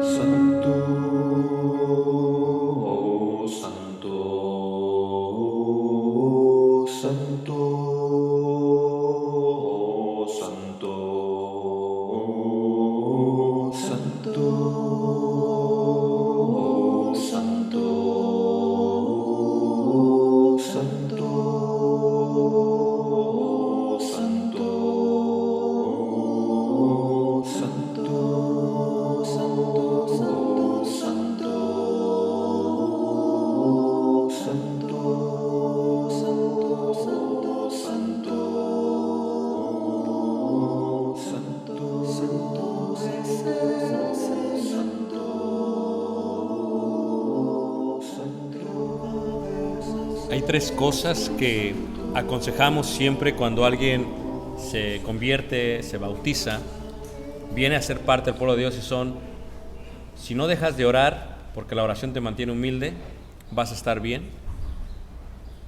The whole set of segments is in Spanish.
Santo, santo, santo, santo, santo, santo, santo, santo, santo, Hay tres cosas que aconsejamos siempre cuando alguien se convierte, se bautiza, viene a ser parte del pueblo de Dios, y son: si no dejas de orar, porque la oración te mantiene humilde, vas a estar bien.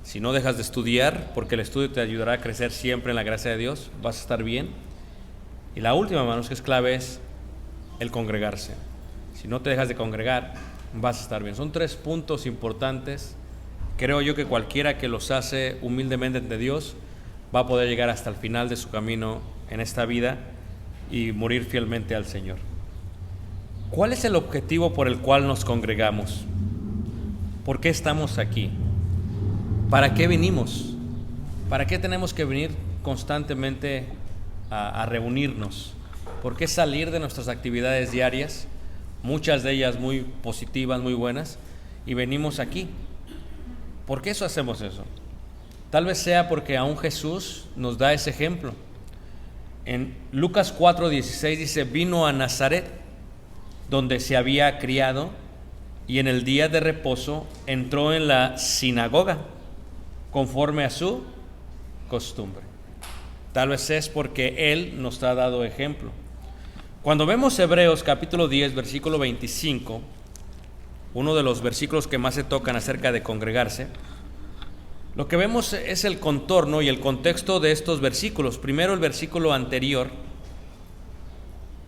Si no dejas de estudiar, porque el estudio te ayudará a crecer siempre en la gracia de Dios, vas a estar bien. Y la última, hermanos, que es clave, es el congregarse. Si no te dejas de congregar, vas a estar bien. Son tres puntos importantes. Creo yo que cualquiera que los hace humildemente ante Dios va a poder llegar hasta el final de su camino en esta vida y morir fielmente al Señor. ¿Cuál es el objetivo por el cual nos congregamos? ¿Por qué estamos aquí? ¿Para qué venimos? ¿Para qué tenemos que venir constantemente a reunirnos? ¿Por qué salir de nuestras actividades diarias, muchas de ellas muy positivas, muy buenas, y venimos aquí? ¿Por qué hacemos eso? Tal vez sea porque aún Jesús nos da ese ejemplo. En Lucas 4:16 dice: vino a Nazaret, donde se había criado, y en el día de reposo entró en la sinagoga, conforme a su costumbre. Tal vez es porque Él nos ha dado ejemplo. Cuando vemos Hebreos capítulo 10, versículo 25, uno de los versículos que más se tocan acerca de congregarse, lo que vemos es el contorno y el contexto de estos versículos. Primero el versículo anterior,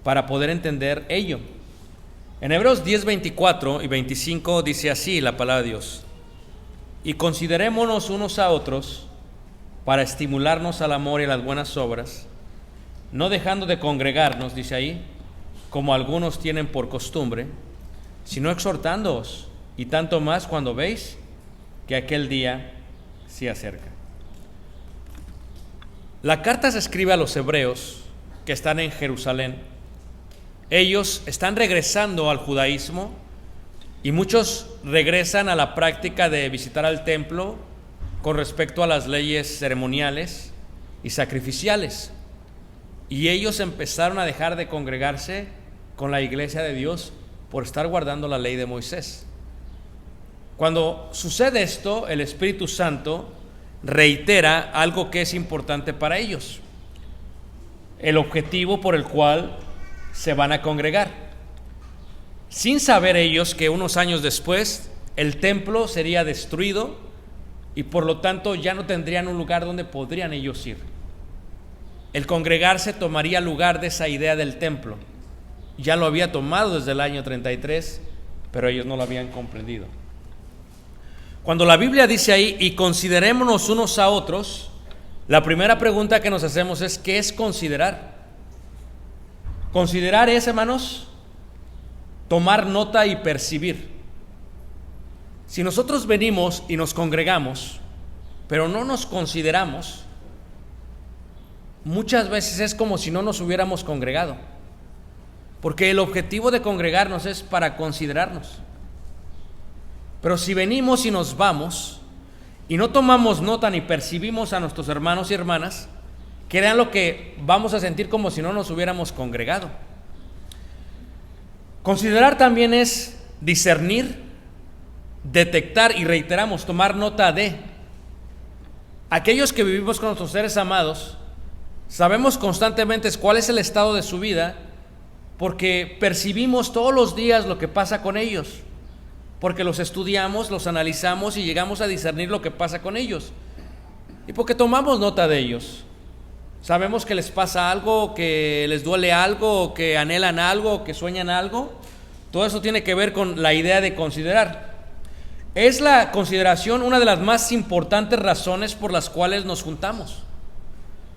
para poder entender ello. En Hebreos 10, 24 y 25 dice así la palabra de Dios: y considerémonos unos a otros para estimularnos al amor y a las buenas obras, no dejando de congregarnos, dice ahí, como algunos tienen por costumbre, sino exhortándoos, y tanto más cuando veis que aquel día se acerca. La carta se escribe a los hebreos que están en Jerusalén. Ellos están regresando al judaísmo, y muchos regresan a la práctica de visitar al templo con respecto a las leyes ceremoniales y sacrificiales. Y ellos empezaron a dejar de congregarse con la iglesia de Dios por estar guardando la ley de Moisés. Cuando sucede esto, el Espíritu Santo reitera algo que es importante para ellos: el objetivo por el cual se van a congregar, sin saber ellos que unos años después el templo sería destruido y por lo tanto ya no tendrían un lugar donde podrían ellos ir. El congregarse tomaría lugar de esa idea del templo. Ya lo había tomado desde el año 33, pero ellos no lo habían comprendido. Cuando la Biblia dice ahí: y considerémonos unos a otros, la primera pregunta que nos hacemos es: ¿qué es considerar? Considerar es, hermanos, tomar nota y percibir. Si nosotros venimos y nos congregamos, pero no nos consideramos, muchas veces es como si no nos hubiéramos congregado. Porque el objetivo de congregarnos es para considerarnos. Pero si venimos y nos vamos y no tomamos nota ni percibimos a nuestros hermanos y hermanas, crean lo que vamos a sentir como si no nos hubiéramos congregado. Considerar también es discernir, detectar y, reiteramos, tomar nota de. Aquellos que vivimos con nuestros seres amados, sabemos constantemente cuál es el estado de su vida, porque percibimos todos los días lo que pasa con ellos, porque los estudiamos, los analizamos y llegamos a discernir lo que pasa con ellos, y porque tomamos nota de ellos. Sabemos que les pasa algo, que les duele algo, que anhelan algo, que sueñan algo. Todo eso tiene que ver con la idea de considerar. Es la consideración una de las más importantes razones por las cuales nos juntamos.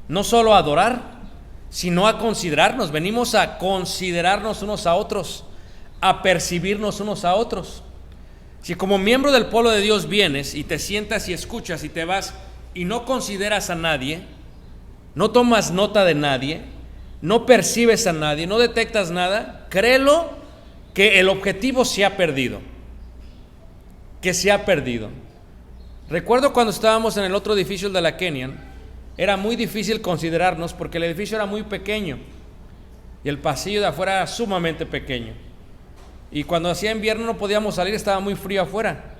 No solo a adorar, sino a considerarnos. Venimos a considerarnos unos a otros, a percibirnos unos a otros. Si como miembro del pueblo de Dios vienes y te sientas y escuchas y te vas y no consideras a nadie, no tomas nota de nadie, no percibes a nadie, no detectas nada, créelo que el objetivo se ha perdido. Que se ha perdido. Recuerdo cuando estábamos en el otro edificio, el de la Kenyan, era muy difícil considerarnos porque el edificio era muy pequeño y el pasillo de afuera era sumamente pequeño. Y cuando hacía invierno no podíamos salir, estaba muy frío afuera.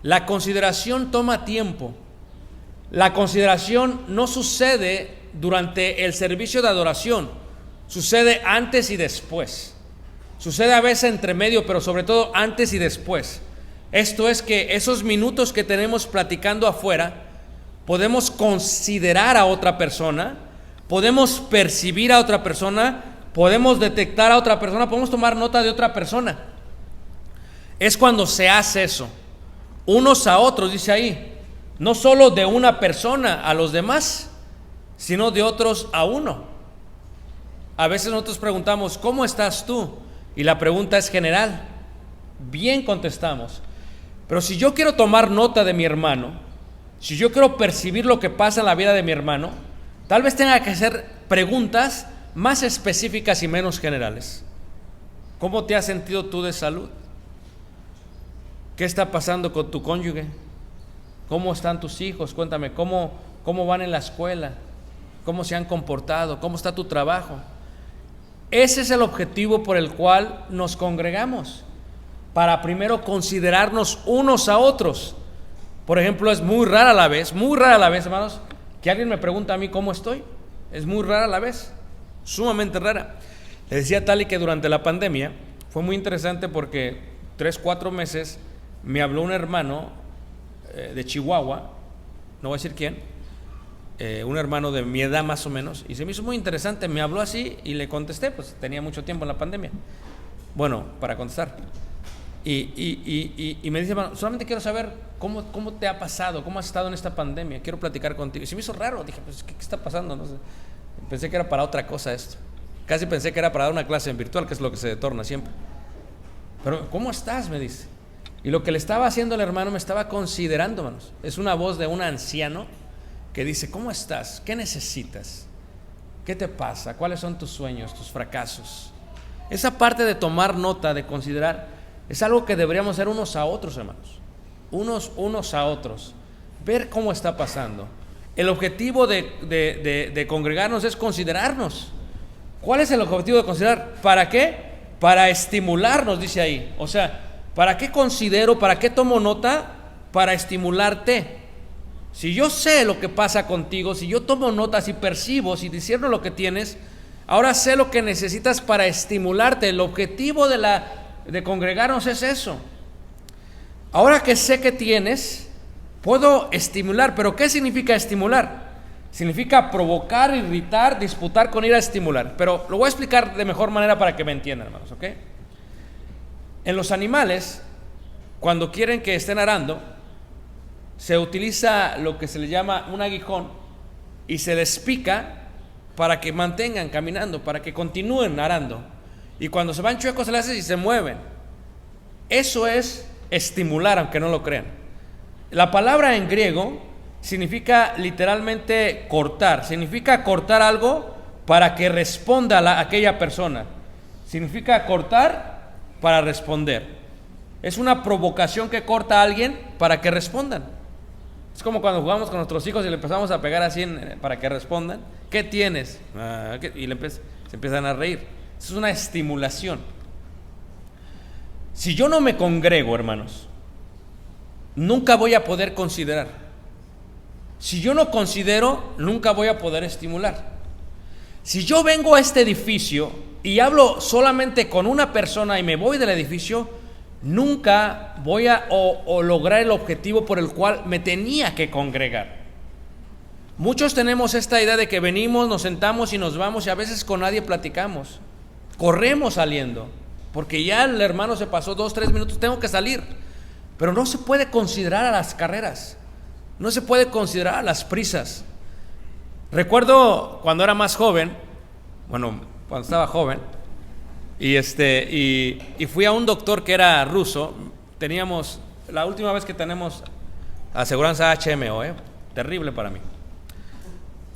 La consideración toma tiempo. La consideración no sucede durante el servicio de adoración, sucede antes y después. Sucede a veces entre medio, pero sobre todo antes y después. Esto es que esos minutos que tenemos platicando afuera, podemos considerar a otra persona, podemos percibir a otra persona, podemos detectar a otra persona, podemos tomar nota de otra persona. Es cuando se hace eso, unos a otros, dice ahí, no solo de una persona a los demás, sino de otros a uno. A veces nosotros preguntamos, ¿cómo estás tú? Y la pregunta es general. Bien contestamos. Pero si yo quiero tomar nota de mi hermano, si yo quiero percibir lo que pasa en la vida de mi hermano, tal vez tenga que hacer preguntas más específicas y menos generales. ¿Cómo te has sentido tú de salud? ¿Qué está pasando con tu cónyuge? ¿Cómo están tus hijos? Cuéntame, ¿cómo van en la escuela? ¿Cómo se han comportado? ¿Cómo está tu trabajo? Ese es el objetivo por el cual nos congregamos, para primero considerarnos unos a otros. Por ejemplo, es muy rara la vez, hermanos, que alguien me pregunta a mí cómo estoy. Es muy rara la vez, sumamente rara. Le decía a Tali que durante la pandemia fue muy interesante porque 3-4 meses me habló un hermano de Chihuahua, no voy a decir quién, un hermano de mi edad más o menos, y se me hizo muy interesante. Me habló así y le contesté, pues tenía mucho tiempo en la pandemia, bueno, para contestar. Y me dice, hermano, solamente quiero saber cómo te ha pasado, cómo has estado en esta pandemia, quiero platicar contigo. Y se me hizo raro, dije, pues ¿qué está pasando? No sé. Pensé que era para otra cosa esto, casi pensé que era para dar una clase en virtual, que es lo que se torna siempre. Pero ¿cómo estás?, me dice. Y lo que le estaba haciendo el hermano, me estaba considerando, hermanos. Es una voz de un anciano que dice, ¿cómo estás? ¿Qué necesitas? ¿Qué te pasa? ¿Cuáles son tus sueños, tus fracasos? Esa parte de tomar nota, de considerar, es algo que deberíamos hacer unos a otros, hermanos. Unos a otros. Ver cómo está pasando. El objetivo de congregarnos es considerarnos. ¿Cuál es el objetivo de considerar? ¿Para qué? Para estimularnos, dice ahí. O sea, ¿para qué considero? ¿Para qué tomo nota? Para estimularte. Si yo sé lo que pasa contigo, si yo tomo notas y percibo, si discierno lo que tienes, ahora sé lo que necesitas para estimularte. El objetivo de congregarnos es eso. Ahora que sé que tienes, puedo estimular. ¿Pero qué significa estimular? Significa provocar, irritar, disputar con ir a estimular. Pero lo voy a explicar de mejor manera para que me entiendan, hermanos, ¿ok? En los animales, cuando quieren que estén arando, se utiliza lo que se le llama un aguijón y se les pica para que mantengan caminando, para que continúen arando. Y cuando se van chuecos se les hace y se mueven. Eso es estimular, aunque no lo crean. La palabra en griego significa literalmente cortar. Significa cortar algo para que responda a aquella persona. Significa cortar para responder. Es una provocación que corta a alguien para que respondan. Es como cuando jugamos con nuestros hijos y le empezamos a pegar así para que respondan. ¿Qué tienes? Y se empiezan a reír. Eso es una estimulación. Si yo no me congrego, hermanos, nunca voy a poder considerar. Si yo no considero, nunca voy a poder estimular. Si yo vengo a este edificio y hablo solamente con una persona y me voy del edificio, nunca voy a lograr el objetivo por el cual me tenía que congregar. Muchos tenemos esta idea de que venimos, nos sentamos y nos vamos, y a veces con nadie platicamos. Corremos saliendo. porque ya el hermano se pasó 2-3 minutos, tengo que salir. Pero no se puede considerar a las carreras, no se puede considerar a las prisas. Recuerdo cuando era más joven, cuando estaba joven, y fui a un doctor que era ruso. Teníamos, la última vez que tenemos aseguranza HMO, terrible para mí.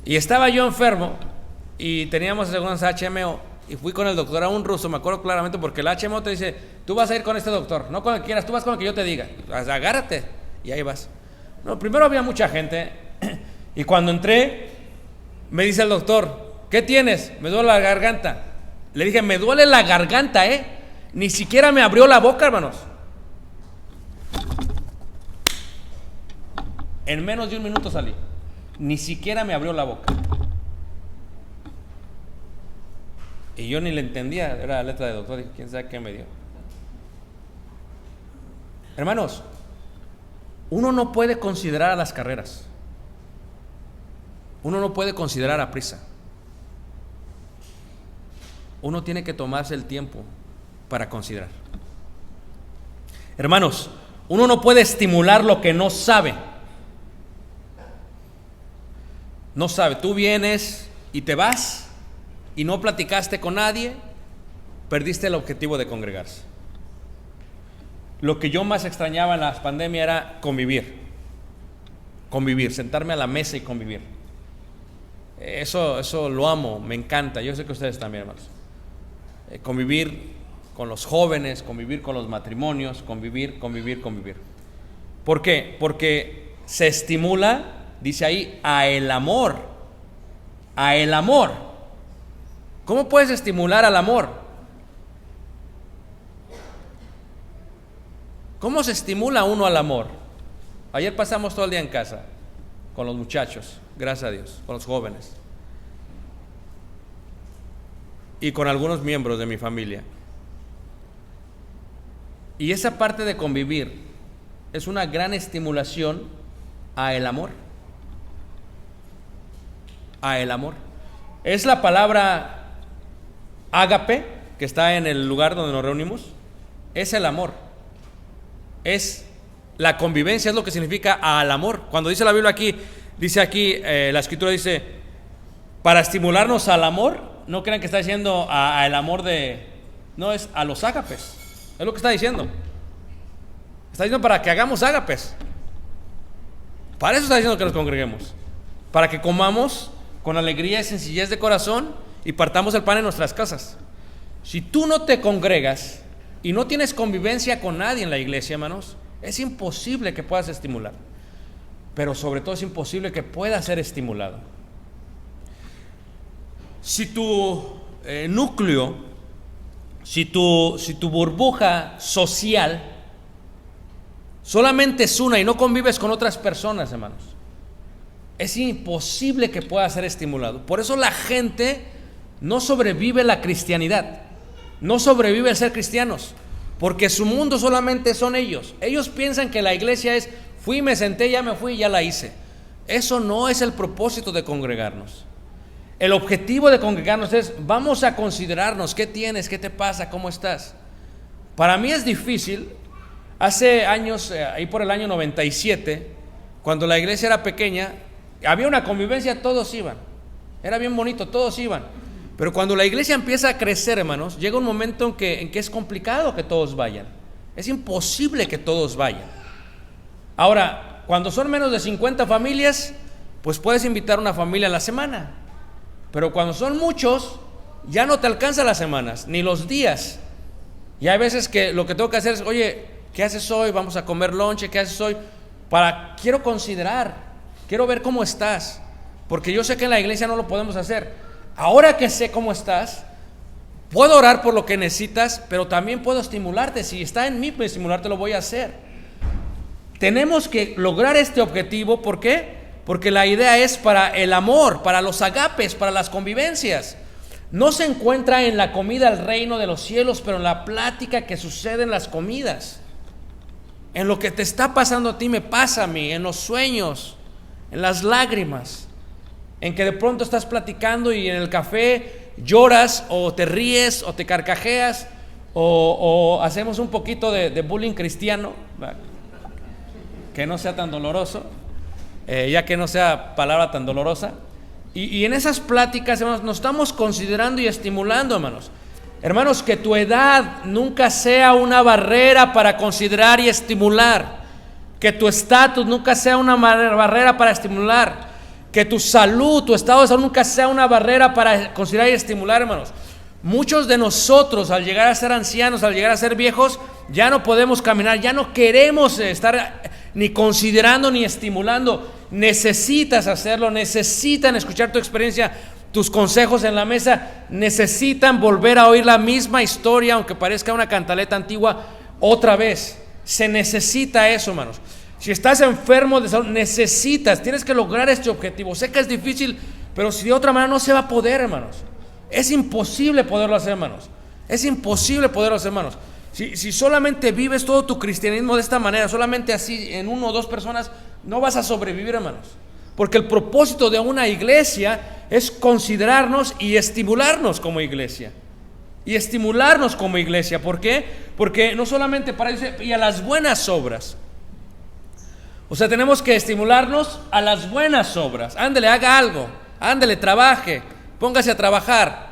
Y estaba yo enfermo y teníamos aseguranza HMO y fui con el doctor, a un ruso, me acuerdo claramente, porque el HMO te dice, tú vas a ir con este doctor, no con el que quieras, tú vas con el que yo te diga, agárrate, y ahí vas. No, primero había mucha gente y cuando entré me dice el doctor, ¿qué tienes? Me duele la garganta. Le dije, me duele la garganta, ni siquiera me abrió la boca, hermanos. En menos de un minuto salí. Ni siquiera me abrió la boca. Y yo ni le entendía, era la letra de doctor, dije, quién sabe qué me dio. Hermanos, uno no puede considerar a las carreras. Uno no puede considerar a prisa. Uno tiene que tomarse el tiempo para considerar. Hermanos, uno no puede estimular lo que no sabe. No sabe, tú vienes y te vas y no platicaste con nadie, perdiste el objetivo de congregarse. Lo que yo más extrañaba en la pandemia era convivir, sentarme a la mesa y convivir. Eso lo amo, me encanta, yo sé que ustedes también, hermanos. Convivir con los jóvenes, convivir con los matrimonios, convivir. ¿Por qué? Porque se estimula, dice ahí, a el amor. ¿Cómo puedes estimular al amor? ¿Cómo se estimula uno al amor? Ayer pasamos todo el día en casa con los muchachos, gracias a Dios, con los jóvenes y con algunos miembros de mi familia. Y esa parte de convivir es una gran estimulación a el amor. Es la palabra ágape que está en el lugar donde nos reunimos. Es el amor. Es la convivencia, es lo que significa al amor. Cuando dice la Biblia aquí, dice aquí, la escritura dice, para estimularnos al amor. No crean que está diciendo al amor no, es a los ágapes. Es lo que está diciendo. Está diciendo para que hagamos ágapes. Para eso está diciendo que nos congreguemos. Para que comamos con alegría y sencillez de corazón y partamos el pan en nuestras casas. Si tú no te congregas y no tienes convivencia con nadie en la iglesia, hermanos, es imposible que puedas estimular. Pero sobre todo es imposible que puedas ser estimulado. Si tu núcleo, si tu burbuja social solamente es una y no convives con otras personas, hermanos, es imposible que pueda ser estimulado. Por eso la gente no sobrevive la cristianidad, no sobrevive el ser cristianos, porque su mundo solamente son ellos. Ellos piensan que la iglesia es, fui, me senté, ya me fui, ya la hice. Eso no es el propósito de congregarnos. El objetivo de congregarnos es, vamos a considerarnos, ¿qué tienes? ¿Qué te pasa? ¿Cómo estás? Para mí es difícil. Hace años, ahí por el año 97, cuando la iglesia era pequeña, había una convivencia, todos iban. Era bien bonito, todos iban. Pero cuando la iglesia empieza a crecer, hermanos, llega un momento en que es complicado que todos vayan. Es imposible que todos vayan. Ahora, cuando son menos de 50 familias, pues puedes invitar una familia a la semana. Pero cuando son muchos, ya no te alcanza las semanas, ni los días. Y hay veces que lo que tengo que hacer es, oye, ¿qué haces hoy? Vamos a comer lonche, ¿qué haces hoy? Quiero considerar, quiero ver cómo estás, porque yo sé que en la iglesia no lo podemos hacer. Ahora que sé cómo estás, puedo orar por lo que necesitas, pero también puedo estimularte. Si está en mí estimularte, lo voy a hacer. Tenemos que lograr este objetivo, ¿por qué? Porque la idea es para el amor, para los agapes, para las convivencias. No se encuentra en la comida del reino de los cielos, pero en la plática que sucede en las comidas. En lo que te está pasando a ti me pasa a mí, en los sueños, en las lágrimas, en que de pronto estás platicando y en el café lloras o te ríes o te carcajeas o hacemos un poquito de bullying cristiano, ¿verdad? Que no sea tan doloroso, ya que no sea palabra tan dolorosa. Y en esas pláticas, hermanos, nos estamos considerando y estimulando, hermanos. Hermanos, que tu edad nunca sea una barrera para considerar y estimular. Que tu estatus nunca sea una barrera para estimular. Que tu salud, tu estado de salud nunca sea una barrera para considerar y estimular, hermanos. Muchos de nosotros, al llegar a ser ancianos, al llegar a ser viejos, ya no podemos caminar, ya no queremos estar ni considerando ni estimulando. Necesitas hacerlo, necesitan escuchar tu experiencia, tus consejos en la mesa, necesitan volver a oír la misma historia, aunque parezca una cantaleta antigua, otra vez. Se necesita eso, hermanos. Si estás enfermo de salud, tienes que lograr este objetivo. Sé que es difícil, pero si de otra manera no se va a poder, hermanos. Es imposible poderlo hacer, hermanos. Es imposible poderlo hacer, hermanos. Si solamente vives todo tu cristianismo de esta manera, solamente así, en 1 o 2 personas, no vas a sobrevivir, hermanos. Porque el propósito de una iglesia es considerarnos y estimularnos como iglesia. Y estimularnos como iglesia. ¿Por qué? Porque no solamente para eso, y a las buenas obras. O sea, tenemos que estimularnos a las buenas obras. Ándele, haga algo. Ándele, trabaje. Póngase a trabajar.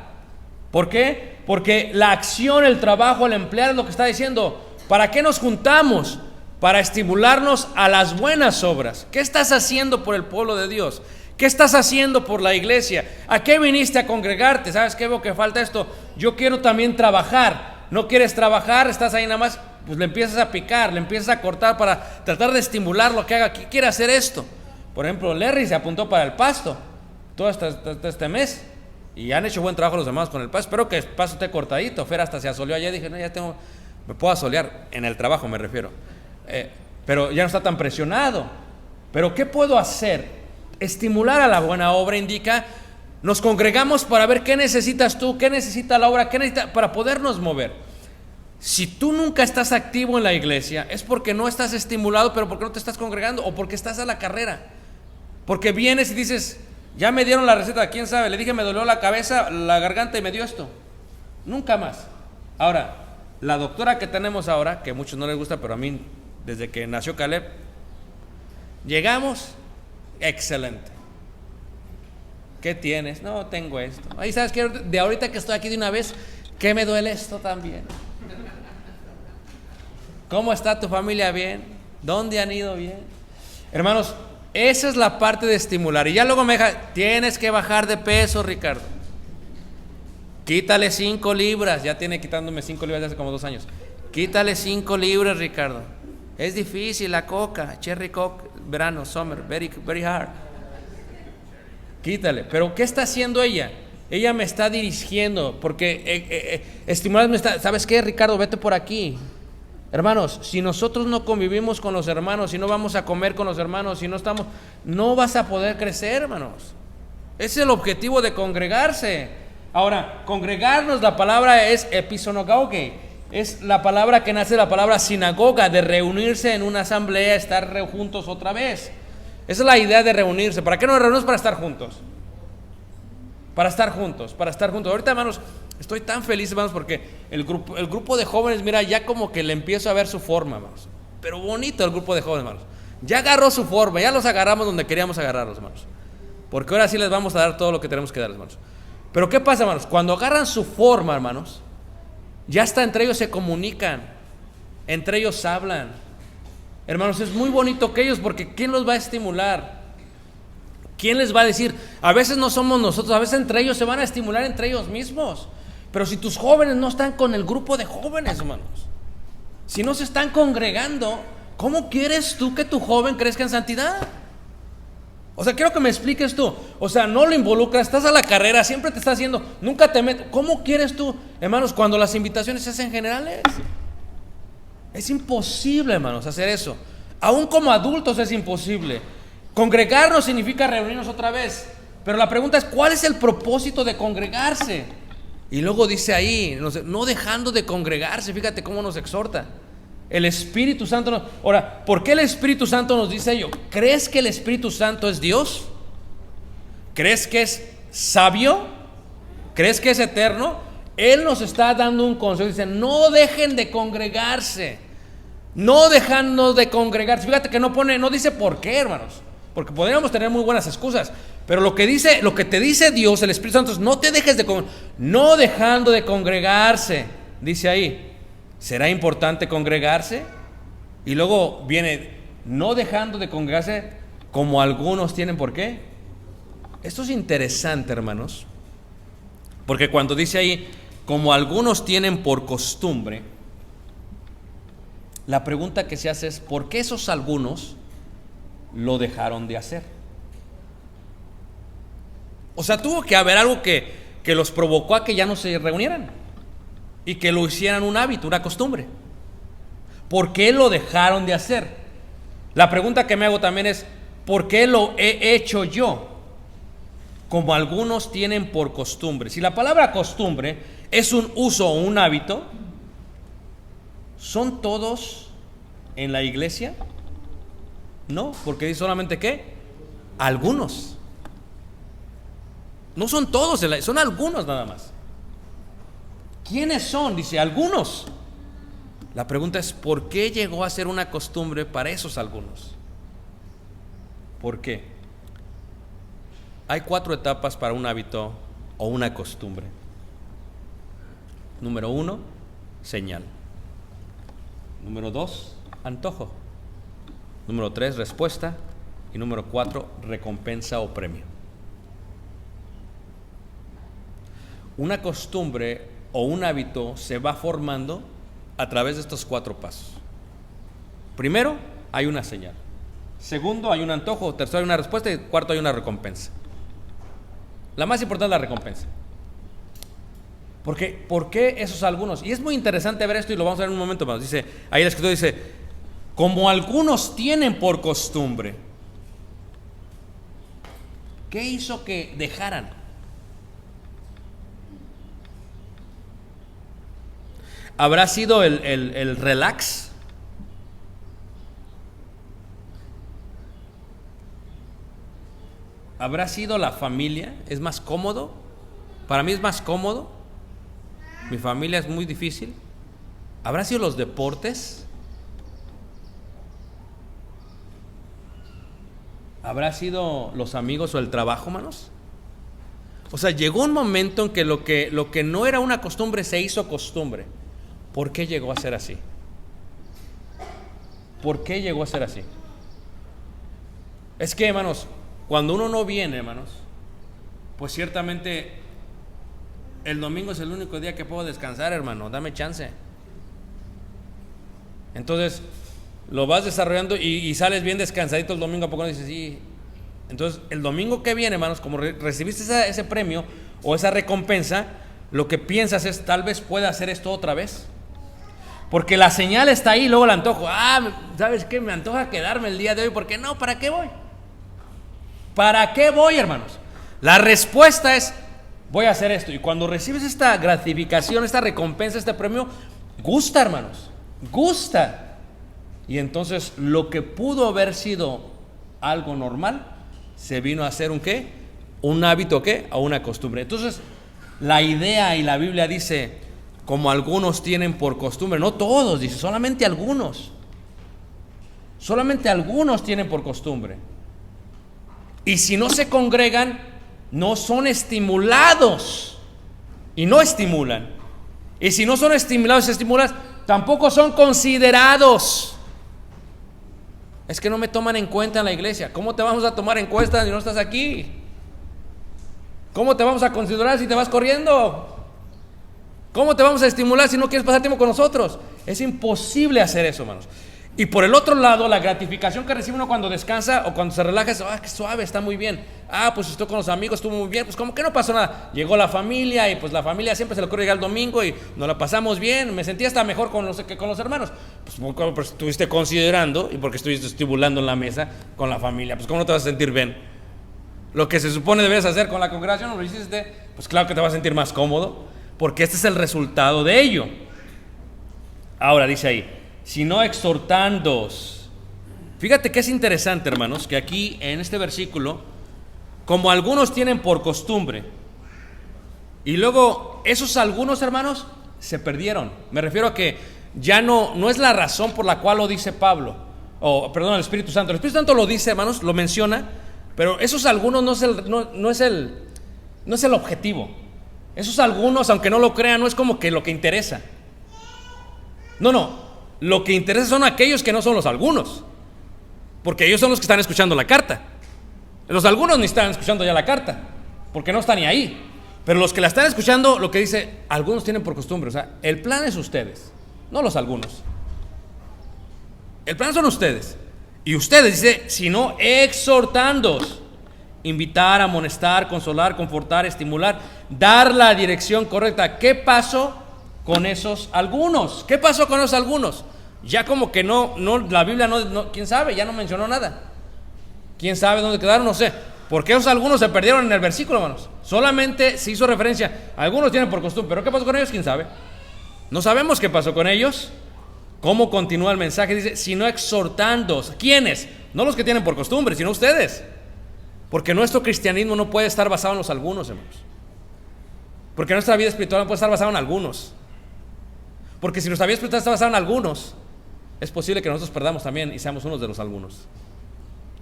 ¿Por qué? Porque la acción, el trabajo, el emplear es lo que está diciendo. ¿Para qué nos juntamos? Para estimularnos a las buenas obras. ¿Qué estás haciendo por el pueblo de Dios? ¿Qué estás haciendo por la iglesia? ¿A qué viniste a congregarte? ¿Sabes qué? Veo que falta esto. Yo quiero también trabajar. ¿No quieres trabajar? Estás ahí nada más. Pues le empiezas a picar, le empiezas a cortar para tratar de estimular lo que haga. ¿Qué quiere hacer esto? Por ejemplo, Larry se apuntó para el pasto todo este mes. Y han hecho buen trabajo los demás con el pasto. Espero que el pasto esté cortadito. Fer hasta se asoleó ayer. Dije, no, me puedo asolear. En el trabajo me refiero. Pero ya no está tan presionado. Pero ¿qué puedo hacer? Estimular a la buena obra indica, nos congregamos para ver qué necesitas tú, qué necesita la obra, qué necesita para podernos mover. Si tú nunca estás activo en la iglesia, es porque no estás estimulado, pero porque no te estás congregando, o porque estás a la carrera. Porque vienes y dices, ya me dieron la receta, quién sabe, le dije me dolió la cabeza, la garganta y me dio esto. Nunca más. Ahora, la doctora que tenemos ahora, que a muchos no les gusta, pero a mí, desde que nació Caleb, llegamos, excelente. ¿Qué tienes? No, tengo esto. Ahí sabes que de ahorita que estoy aquí de una vez, que me duele esto también. ¿Cómo está tu familia? Bien. ¿Dónde han ido? Bien. Hermanos, esa es la parte de estimular. Y ya luego me deja, tienes que bajar de peso, Ricardo. Quítale 5 libras. Ya tiene quitándome 5 libras desde hace como 2 años. Quítale 5 libras, Ricardo. Es difícil la coca, cherry coke, verano, summer, very, very hard. Quítale. Pero ¿qué está haciendo ella? Ella me está dirigiendo, porque estimularme está, ¿sabes qué, Ricardo? Vete por aquí. Hermanos, si nosotros no convivimos con los hermanos, si no vamos a comer con los hermanos, si no estamos, no vas a poder crecer, hermanos. Ese es el objetivo de congregarse. Ahora, congregarnos, la palabra es episonogoge. Es la palabra que nace de la palabra sinagoga, de reunirse en una asamblea, estar juntos otra vez. Esa es la idea de reunirse. ¿Para qué nos reunimos? Para estar juntos. Para estar juntos, para estar juntos. Ahorita, hermanos, estoy tan feliz, hermanos, porque el grupo de jóvenes, mira, ya como que le empiezo a ver su forma, hermanos. Pero bonito el grupo de jóvenes, hermanos. Ya agarró su forma, ya los agarramos donde queríamos agarrarlos, hermanos. Porque ahora sí les vamos a dar todo lo que tenemos que dar, hermanos. Pero ¿qué pasa, hermanos? Cuando agarran su forma, hermanos, ya hasta entre ellos se comunican, entre ellos hablan. Hermanos, es muy bonito que ellos, porque ¿quién los va a estimular? ¿Quién les va a decir? A veces no somos nosotros, a veces entre ellos se van a estimular entre ellos mismos. Pero si tus jóvenes no están con el grupo de jóvenes, hermanos, si no se están congregando, ¿cómo quieres tú que tu joven crezca en santidad? O sea, quiero que me expliques tú. O sea, no lo involucras, estás a la carrera, siempre te estás haciendo, nunca te metes. ¿Cómo quieres tú, hermanos, cuando las invitaciones se hacen generales? Es imposible, hermanos, hacer eso. Aún como adultos es imposible. Congregarnos significa reunirnos otra vez. Pero la pregunta es, ¿cuál es el propósito de congregarse? Y luego dice ahí, no dejando de congregarse. Fíjate cómo nos exhorta. El Espíritu Santo Ahora, ¿por qué el Espíritu Santo nos dice ello? ¿Crees que el Espíritu Santo es Dios? ¿Crees que es sabio? ¿Crees que es eterno? Él nos está dando un consejo. Dice, no dejen de congregarse. No dejando de congregarse. Fíjate que no dice por qué, hermanos. Porque podríamos tener muy buenas excusas. Pero lo que te dice Dios, el Espíritu Santo, es no te dejes de congregar. No dejando de congregarse. Dice ahí, ¿será importante congregarse? Y luego viene, no dejando de congregarse como algunos tienen. ¿Por qué? Esto es interesante, hermanos. Porque cuando dice ahí, como algunos tienen por costumbre, la pregunta que se hace es, ¿por qué esos algunos lo dejaron de hacer? O sea, tuvo que haber algo que los provocó a que ya no se reunieran y que lo hicieran un hábito, una costumbre. ¿Por qué lo dejaron de hacer? La pregunta que me hago también es, ¿por qué lo he hecho yo? Como algunos tienen por costumbre. Si la palabra costumbre es un uso o un hábito, ¿son todos en la iglesia? No, porque dice solamente ¿qué? Algunos. No son todos, son algunos nada más. ¿Quiénes son? Dice algunos. La pregunta es, ¿por qué llegó a ser una costumbre para esos algunos? ¿Por qué? Hay 4 etapas para un hábito o una costumbre. Número 1, señal. Número 2, antojo. Número 3, respuesta. Y número 4, recompensa o premio. Una costumbre o un hábito se va formando a través de estos 4 pasos. Primero, hay una señal. Segundo, hay un antojo. Tercero, hay una respuesta. Y cuarto, hay una recompensa. La más importante es la recompensa. ¿Por qué esos algunos? Y es muy interesante ver esto y lo vamos a ver en un momento más. Dice, ahí el escritor dice, como algunos tienen por costumbre. ¿Qué hizo que dejaran? ¿Habrá sido el relax? ¿Habrá sido la familia? ¿Es más cómodo? Para mí es más cómodo. Mi familia es muy difícil. ¿Habrá sido los deportes? ¿Habrá sido los amigos o el trabajo, manos? O sea, llegó un momento en que lo que no era una costumbre se hizo costumbre. ¿Por qué llegó a ser así? ¿Por qué llegó a ser así? Es que, hermanos, cuando uno no viene, hermanos, pues ciertamente el domingo es el único día que puedo descansar, hermano, dame chance. Entonces, lo vas desarrollando y sales bien descansadito el domingo, ¿a poco no dices sí? Entonces, el domingo que viene, hermanos, como recibiste ese premio o esa recompensa, lo que piensas es, tal vez pueda hacer esto otra vez. Porque la señal está ahí, luego el antojo. ¿Sabes qué? Me antoja quedarme el día de hoy. ¿Por qué no? ¿Para qué voy? ¿Para qué voy, hermanos? La respuesta es, voy a hacer esto. Y cuando recibes esta gratificación, esta recompensa, este premio, gusta, hermanos. Gusta. Y entonces lo que pudo haber sido algo normal, se vino a hacer un ¿qué? Un hábito ¿qué? A una costumbre. Entonces, la idea y la Biblia dice, como algunos tienen por costumbre, no todos, dice, solamente algunos. Solamente algunos tienen por costumbre. Y si no se congregan, no son estimulados. Y no estimulan. Y si no son estimulados y estimuladas, tampoco son considerados. Es que no me toman en cuenta en la iglesia. ¿Cómo te vamos a tomar en cuenta si no estás aquí? ¿Cómo te vamos a considerar si te vas corriendo? ¿Cómo te vamos a estimular si no quieres pasar tiempo con nosotros? Es imposible hacer eso, hermanos. Y por el otro lado, la gratificación que recibe uno cuando descansa o cuando se relaja es, qué suave, está muy bien. Pues estoy con los amigos, estuvo muy bien. Pues como que no pasó nada. Llegó la familia y pues la familia siempre se le ocurre llegar el domingo y nos la pasamos bien. Me sentí hasta mejor que con los hermanos. Pues estuviste considerando y porque estuviste estimulando en la mesa con la familia. Pues ¿cómo no te vas a sentir bien? Lo que se supone debes hacer con la congregación, lo hiciste, pues claro que te vas a sentir más cómodo, porque este es el resultado de ello. Ahora dice ahí, sino exhortándoos. Fíjate que es interesante, hermanos, que aquí en este versículo, como algunos tienen por costumbre, Y luego esos algunos, hermanos, se perdieron. Me refiero a que ya no es la razón por la cual lo dice Pablo, perdón, el Espíritu Santo. El Espíritu Santo lo dice, hermanos, lo menciona, pero esos algunos no es el objetivo. Esos algunos, aunque no lo crean, no es como que lo que interesa. No, lo que interesa son aquellos que no son los algunos, porque ellos son los que están escuchando la carta. Los algunos ni están escuchando ya la carta, porque no están ni ahí. Pero los que la están escuchando, lo que dice, algunos tienen por costumbre, o sea, el plan es ustedes, no los algunos. El plan son ustedes. Y ustedes, dice, sino exhortándoos, invitar, amonestar, consolar, confortar, estimular, dar la dirección correcta. ¿Qué pasó con esos algunos? ¿Qué pasó con esos algunos? Ya como que no, la Biblia no, quién sabe, ya no mencionó nada. ¿Quién sabe dónde quedaron? No sé. Porque esos algunos se perdieron en el versículo, hermanos. Solamente se hizo referencia. Algunos tienen por costumbre, pero ¿qué pasó con ellos? ¿Quién sabe? No sabemos qué pasó con ellos. ¿Cómo continúa el mensaje? Dice, sino exhortándoos. ¿Quiénes? No los que tienen por costumbre, sino ustedes. Porque nuestro cristianismo no puede estar basado en los algunos, hermanos. Porque nuestra vida espiritual no puede estar basada en algunos. Porque si nuestra vida espiritual está basada en algunos, es posible que nosotros perdamos también y seamos unos de los algunos.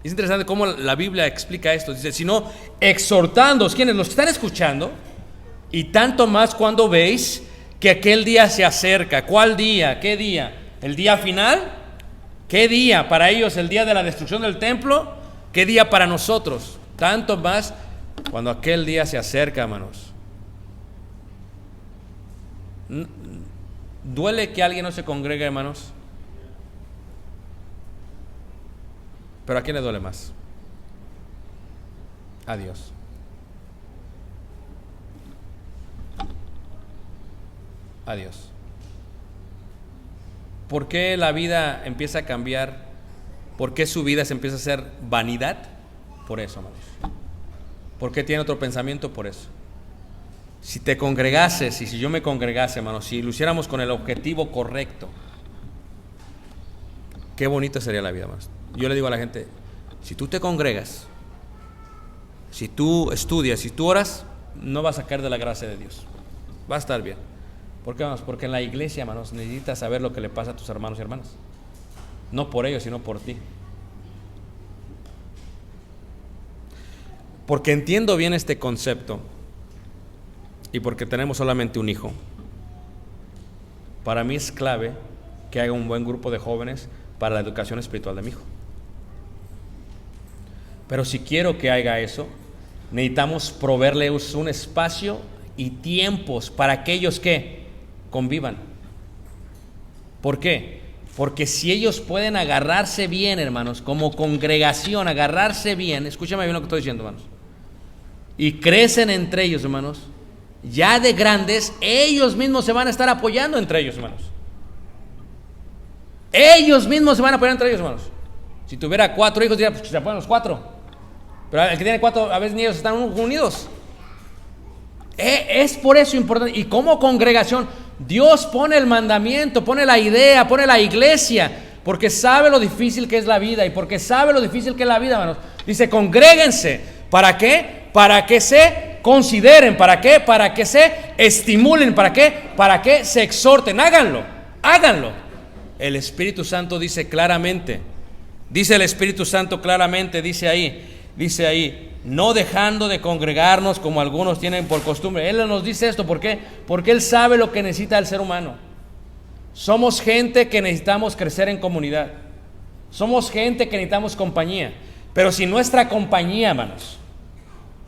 Es interesante cómo la Biblia explica esto. Dice, sino exhortándoos, ¿quiénes? Los que están escuchando, y tanto más cuando veis que aquel día se acerca. ¿Cuál día? ¿Qué día? ¿El día final? ¿Qué día? Para ellos el día de la destrucción del templo. ¿Qué día para nosotros? Tanto más cuando aquel día se acerca, hermanos. ¿Duele que alguien no se congregue, hermanos? Pero ¿a quién le duele más? A Dios. A Dios. ¿Por qué la vida empieza a cambiar? ¿Por qué su vida se empieza a hacer vanidad? Por eso, hermanos. ¿Por qué tiene otro pensamiento? Por eso. Si te congregases y si yo me congregase, hermanos, si lo hiciéramos con el objetivo correcto, qué bonita sería la vida, hermanos. Yo le digo a la gente, si tú te congregas, si tú estudias, si tú oras, no vas a caer de la gracia de Dios. Va a estar bien. ¿Por qué, hermanos? Porque en la iglesia, hermanos, necesitas saber lo que le pasa a tus hermanos y hermanas. No por ellos, sino por ti. Porque entiendo bien este concepto y porque tenemos solamente un hijo, para mí es clave que haga un buen grupo de jóvenes para la educación espiritual de mi hijo. Pero si quiero que haga eso, necesitamos proveerles un espacio y tiempos para aquellos que convivan. ¿Por qué? Porque si ellos pueden agarrarse bien, hermanos, como congregación, agarrarse bien, escúchame bien lo que estoy diciendo, hermanos, y crecen entre ellos, hermanos, ya de grandes, ellos mismos se van a estar apoyando entre ellos, hermanos. Ellos mismos se van a apoyar entre ellos, hermanos. Si tuviera 4 hijos, diría, pues que se apoyan los 4. Pero el que tiene 4, a veces ni ellos están unidos. Es por eso importante. Y como congregación, Dios pone el mandamiento, pone la idea, pone la iglesia, porque sabe lo difícil que es la vida y porque sabe lo difícil que es la vida, hermanos. Dice, congréguense. ¿Para qué? Para que se consideren. ¿Para qué? Para que se estimulen. ¿Para qué? Para que se exhorten. Háganlo. El Espíritu Santo dice claramente, dice el Espíritu Santo claramente, dice ahí, no dejando de congregarnos como algunos tienen por costumbre. Él nos dice esto, ¿por qué? Porque Él sabe lo que necesita el ser humano. Somos gente que necesitamos crecer en comunidad. Somos gente que necesitamos compañía. Pero si nuestra compañía, hermanos,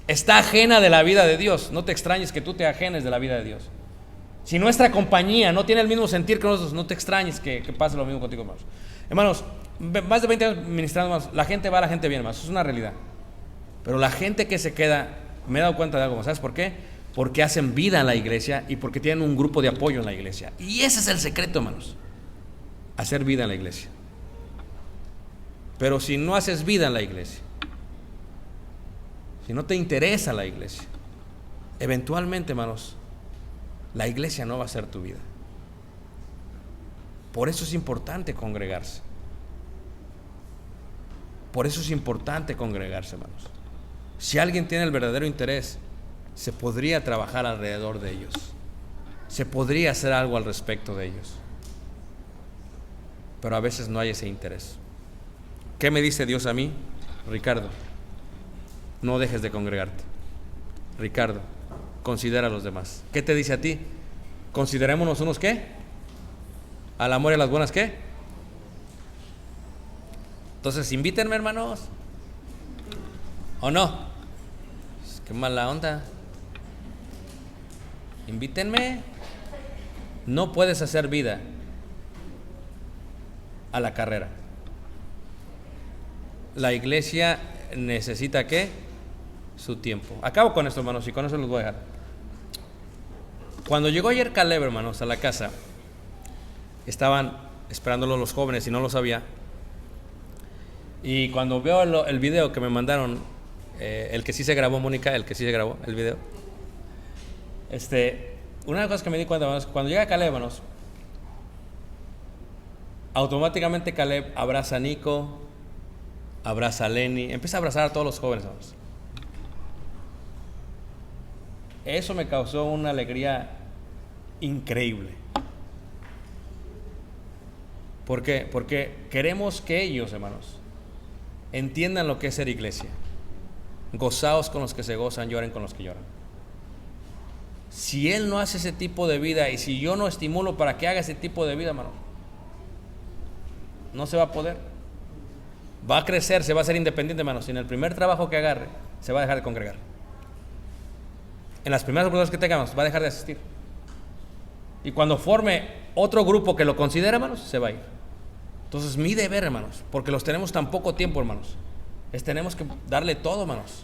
está ajena de la vida de Dios, no te extrañes que tú te ajenes de la vida de Dios. Si nuestra compañía no tiene el mismo sentir que nosotros, no te extrañes que pase lo mismo contigo, hermanos. Hermanos, más de 20 años ministrando, hermanos, la gente va, la gente viene, hermanos, eso es una realidad. Pero la gente que se queda, me he dado cuenta de algo, ¿sabes por qué? Porque hacen vida en la iglesia y porque tienen un grupo de apoyo en la iglesia. Y ese es el secreto, hermanos, hacer vida en la iglesia. Pero si no haces vida en la iglesia, si no te interesa la iglesia, eventualmente, hermanos, la iglesia no va a ser tu vida. Por eso es importante congregarse. Por eso es importante congregarse, hermanos. Si alguien tiene el verdadero interés se podría trabajar alrededor de ellos. Se podría hacer algo al respecto de ellos. Pero a veces no hay ese interés. ¿Qué me dice Dios a mí? Ricardo, no dejes de congregarte. Ricardo, considera a los demás. ¿Qué te dice a ti? Considerémonos unos ¿qué? Al amor y a las buenas ¿qué? Entonces invítenme, hermanos. ¿O no? Qué mala onda. Invítenme. No puedes hacer vida a la carrera. La iglesia necesita ¿qué? Su tiempo. Acabo con esto, hermanos, y con eso los voy a dejar. Cuando llegó ayer Caleb, hermanos, a la casa, estaban esperándolo los jóvenes y no lo sabía. Y cuando veo el video que me mandaron, el que sí se grabó, Mónica, el que sí se grabó el video, una de las cosas que me di cuenta, hermanos, cuando llega Caleb, hermanos, automáticamente Caleb abraza a Nico, abraza a Lenny, empieza a abrazar a todos los jóvenes, hermanos. Eso me causó una alegría increíble. ¿Por qué? Porque queremos que ellos, hermanos, entiendan lo que es ser iglesia. Gozaos con los que se gozan, lloren con los que lloran. Si él no hace ese tipo de vida y si yo no estimulo para que haga ese tipo de vida, hermano, no se va a poder. Va a crecer, se va a hacer independiente, hermano. Si en el primer trabajo que agarre, se va a dejar de congregar. En las primeras oportunidades que tengamos, va a dejar de asistir. Y cuando forme otro grupo que lo considere, hermanos, se va a ir. Entonces, mi deber, hermanos, porque los tenemos tan poco tiempo, hermanos, tenemos que darle todo, hermanos.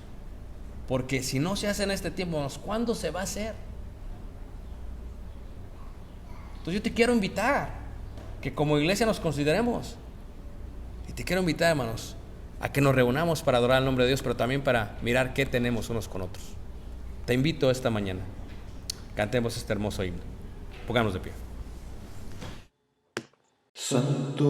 Porque si no se hace en este tiempo, hermanos, ¿cuándo se va a hacer? Entonces, yo te quiero invitar que como iglesia nos consideremos. Y te quiero invitar, hermanos, a que nos reunamos para adorar el nombre de Dios, pero también para mirar qué tenemos unos con otros. Te invito esta mañana. Cantemos este hermoso himno. Pongámonos de pie. Santo,